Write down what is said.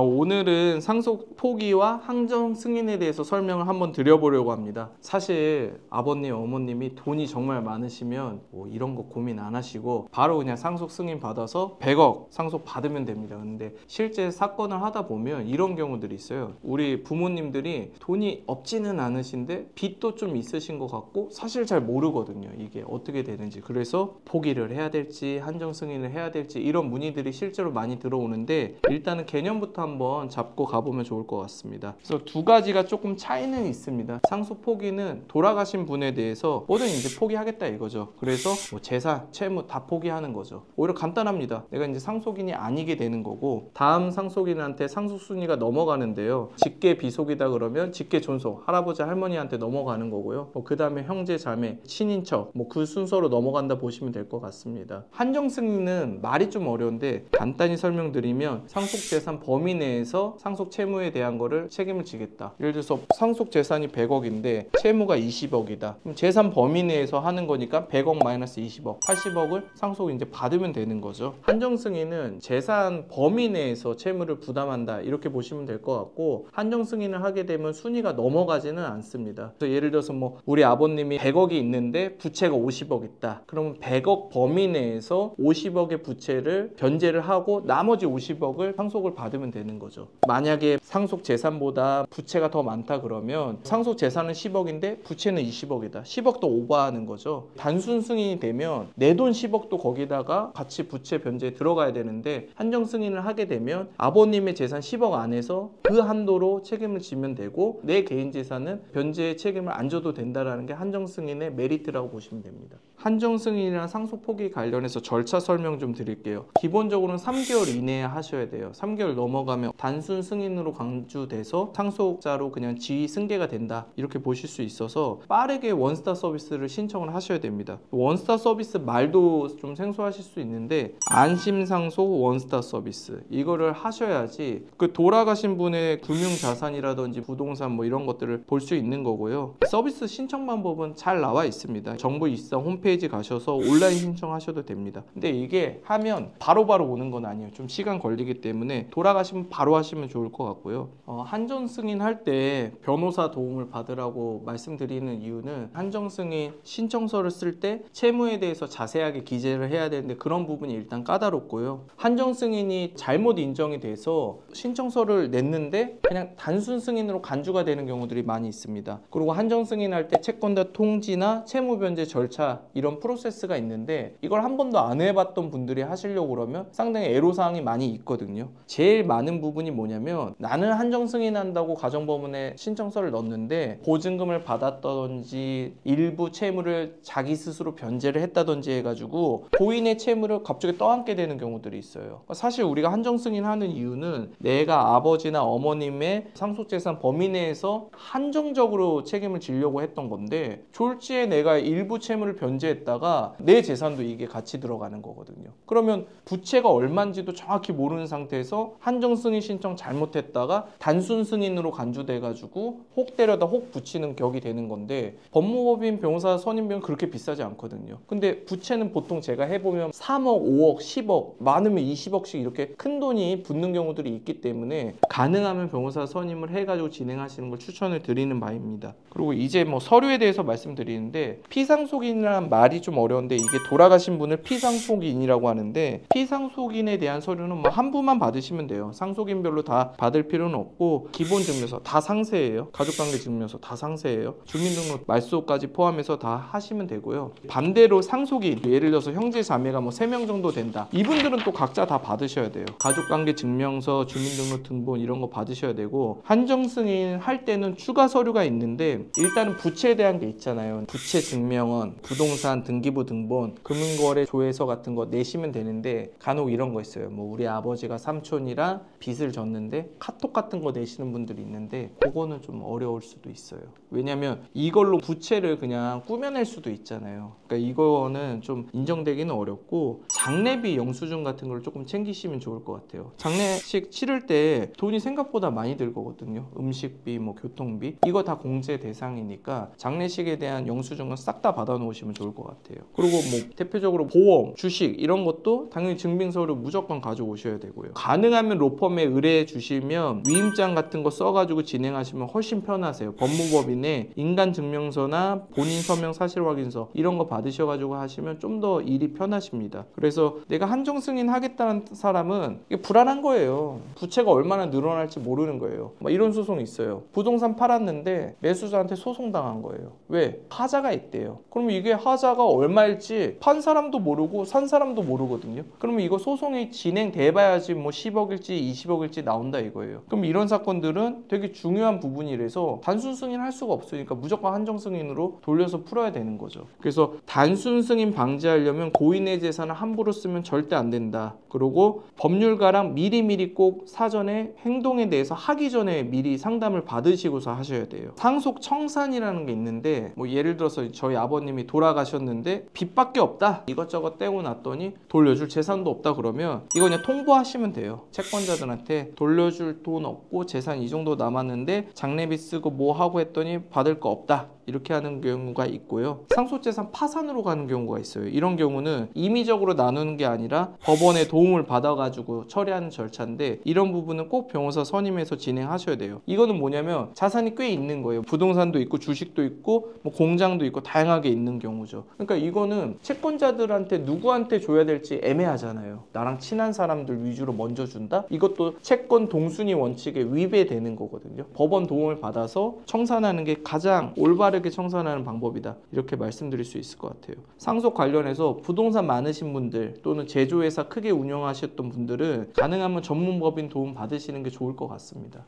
오늘은 상속 포기와 항정 승인에 대해서 설명을 한번 드려보려고 합니다. 사실 아버님, 어머님이 돈이 정말 많으시면 뭐 이런 거 고민 안 하시고 바로 그냥 상속 승인 받아서 100억 상속 받으면 됩니다. 근데 실제 사건을 하다 보면 이런 경우들이 있어요. 우리 부모님들이 돈이 없지는 않으신데 빚도 좀 있으신 것 같고 사실 잘 모르거든요. 이게 어떻게 되는지. 그래서 포기를 해야 될지 한정 승인을 해야 될지 이런 문의들이 실제로 많이 들어오는데, 일단은 개념부터 한번 잡고 가보면 좋을 것 같습니다. 그래서 두 가지가 조금 차이는 있습니다. 상속 포기는 돌아가신 분에 대해서 뭐든 이제 포기하겠다 이거죠. 그래서 뭐 재산, 채무 다 포기하는 거죠. 오히려 간단합니다. 내가 이제 상속인이 아니게 되는 거고, 다음 상속인한테 상속 순위가 넘어가는데요. 직계 비속이다 그러면 직계 존속, 할아버지 할머니한테 넘어가는 거고요. 그 다음에 형제 자매, 친인척, 뭐 그 순서로 넘어간다 보시면 될 것 같습니다. 한정 승인은 말이 좀 어려운데 간단히 설명드리면 상속 재산 범위 내에서 상속 채무에 대한 거를 책임을 지겠다. 예를 들어서 상속 재산이 100억인데 채무가 20억이다. 그럼 재산 범위 내에서 하는 거니까 100억 마이너스 20억, 80억을 상속 이제 받으면 되는 거죠. 한정 승인은 재산 범위 내에서 채무를 부담한다 이렇게 보시면 될 것 같고, 한정 승인을 하게 되면 순위가 넘어가지는 않습니다. 그래서 예를 들어서 뭐 우리 아버님이 100억이 있는데 부채가 50억 있다. 그러면 100억 범위 내에서 50억의 부채를 변제를 하고 나머지 50억을 상속을 받으면 되는 거죠. 만약에 상속 재산보다 부채가 더 많다 그러면 상속 재산은 10억인데 부채는 20억이다. 10억도 오버하는 거죠. 단순 승인이 되면 내 돈 10억도 거기다가 같이 부채 변제에 들어가야 되는데, 한정 승인을 하게 되면 아버님의 재산 10억 안에서 그 한도로 책임을 지면 되고 내 개인 재산은 변제의 책임을 안 져도 된다는 게 한정 승인의 메리트라고 보시면 됩니다. 한정 승인이랑 상속 포기 관련해서 절차 설명 좀 드릴게요. 기본적으로는 3개월 이내에 하셔야 돼요. 3개월 넘어가면 단순 승인으로 강주돼서 상속자로 그냥 지위 승계가 된다 이렇게 보실 수 있어서 빠르게 원스타 서비스를 신청을 하셔야 됩니다. 원스타 서비스 말도 좀 생소하실 수 있는데 안심상속 원스타 서비스 이거를 하셔야지 그 돌아가신 분의 금융자산이라든지 부동산 뭐 이런 것들을 볼 수 있는 거고요. 서비스 신청 방법은 잘 나와 있습니다. 정부 입상 홈페이지 가셔서 온라인 신청하셔도 됩니다. 근데 이게 하면 바로바로 오는 건 아니에요. 좀 시간 걸리기 때문에 돌아가시면 바로 하시면 좋을 것 같고요. 한정 승인할 때 변호사 도움을 받으라고 말씀드리는 이유는, 한정 승인 신청서를 쓸 때 채무에 대해서 자세하게 기재를 해야 되는데 그런 부분이 일단 까다롭고요. 한정 승인이 잘못 인정이 돼서 신청서를 냈는데 그냥 단순 승인으로 간주가 되는 경우들이 많이 있습니다. 그리고 한정 승인할 때 채권자 통지나 채무 변제 절차 이런 프로세스가 있는데 이걸 한 번도 안 해봤던 분들이 하시려고 그러면 상당히 애로사항이 많이 있거든요. 제일 많은 부분이 뭐냐면, 나는 한정 승인한다고 가정법원에 신청서를 넣었는데 보증금을 받았다든지 일부 채무를 자기 스스로 변제를 했다든지 해가지고 고인의 채무를 갑자기 떠안게 되는 경우들이 있어요. 사실 우리가 한정 승인하는 이유는 내가 아버지나 어머님의 상속재산 범위 내에서 한정적으로 책임을 지려고 했던 건데, 졸지에 내가 일부 채무를 변제했다가 내 재산도 이게 같이 들어가는 거거든요. 그러면 부채가 얼마인지도 정확히 모르는 상태에서 한정 승인 신청 잘못했다가 단순 승인으로 간주돼 가지고 혹 때려다 혹 붙이는 격이 되는 건데, 법무법인 변호사 선임비는 그렇게 비싸지 않거든요. 근데 부채는 보통 제가 해보면 3억, 5억, 10억, 많으면 20억씩 이렇게 큰 돈이 붙는 경우들이 있기 때문에 가능하면 변호사 선임을 해가지고 진행하시는 걸 추천을 드리는 바입니다. 그리고 이제 뭐 서류에 대해서 말씀드리는데, 피상속인이라는 말이 좀 어려운데 이게 돌아가신 분을 피상속인이라고 하는데, 피상속인에 대한 서류는 뭐 한 부만 받으시면 돼요. 상속인별로 다 받을 필요는 없고 기본 증명서 다 상세해요. 가족관계 증명서 다 상세해요. 주민등록 말소까지 포함해서 다 하시면 되고요. 반대로 상속인, 예를 들어서 형제 자매가 뭐 3명 정도 된다, 이분들은 또 각자 다 받으셔야 돼요. 가족관계 증명서, 주민등록 등본 이런 거 받으셔야 되고, 한정 승인 할 때는 추가 서류가 있는데 일단은 부채에 대한 게 있잖아요. 부채 증명원, 부동산 등기부 등본, 금융거래 조회서 같은 거 내시면 되는데 간혹 이런 거 있어요. 뭐 우리 아버지가 삼촌이랑 빚을 졌는데 카톡 같은 거 내시는 분들이 있는데 그거는 좀 어려울 수도 있어요. 왜냐면 이걸로 부채를 그냥 꾸며낼 수도 있잖아요. 그러니까 이거는 좀 인정되기는 어렵고, 장례비 영수증 같은 걸 조금 챙기시면 좋을 것 같아요. 장례식 치를 때 돈이 생각보다 많이 들 거거든요. 음식비, 뭐 교통비 이거 다 공제 대상이니까 장례식에 대한 영수증은 싹 다 받아 놓으시면 좋을 좋을 것 같아요. 그리고 뭐 대표적으로 보험, 주식 이런 것도 당연히 증빙서를 무조건 가져오셔야 되고요. 가능하면 로펌에 의뢰해 주시면 위임장 같은 거 써가지고 진행하시면 훨씬 편하세요. 법무법인에 인간증명서나 본인 서명 사실확인서 이런 거 받으셔가지고 하시면 좀 더 일이 편하십니다. 그래서 내가 한정 승인 하겠다는 사람은 이게 불안한 거예요. 부채가 얼마나 늘어날지 모르는 거예요. 막 이런 소송이 있어요. 부동산 팔았는데 매수자한테 소송당한 거예요. 왜? 하자가 있대요. 그러면 이게 하자가 얼마일지 판 사람도 모르고 산 사람도 모르거든요. 그러면 이거 소송이 진행돼봐야지 뭐 10억일지 20억일지 나온다 이거예요. 그럼 이런 사건들은 되게 중요한 부분이라서 단순 승인할 수가 없으니까 무조건 한정 승인으로 돌려서 풀어야 되는 거죠. 그래서 단순 승인 방지하려면 고인의 재산을 함부로 쓰면 절대 안 된다. 그리고 법률가랑 미리미리 꼭 사전에 행동에 대해서 하기 전에 미리 상담을 받으시고서 하셔야 돼요. 상속 청산이라는 게 있는데 뭐 예를 들어서 저희 아버님이 돌아가셨는데 빚밖에 없다. 이것저것 떼고 났더니 돌려줄 재산도 없다 그러면 이거 그냥 통보하시면 돼요. 채권자들한테 돌려줄 돈 없고 재산 이 정도 남았는데 장례비 쓰고 뭐 하고 했더니 받을 거 없다. 이렇게 하는 경우가 있고요. 상속재산 파산으로 가는 경우가 있어요. 이런 경우는 임의적으로 나누는 게 아니라 법원의 도움을 받아가지고 처리하는 절차인데 이런 부분은 꼭 변호사 선임해서 진행하셔야 돼요. 이거는 뭐냐면 자산이 꽤 있는 거예요. 부동산도 있고 주식도 있고 뭐 공장도 있고 다양하게 있는 경우죠. 그러니까 이거는 채권자들한테 누구한테 줘야 될지 애매하잖아요. 나랑 친한 사람들 위주로 먼저 준다? 이것도 채권 동순위 원칙에 위배되는 거거든요. 법원 도움을 받아서 청산하는 게 가장 올바르게 청산하는 방법이다. 이렇게 말씀드릴 수 있을 것 같아요. 상속 관련해서 부동산 많으신 분들 또는 제조회사 크게 운영하셨던 분들은 가능하면 전문법인 도움 받으시는 게 좋을 것 같습니다.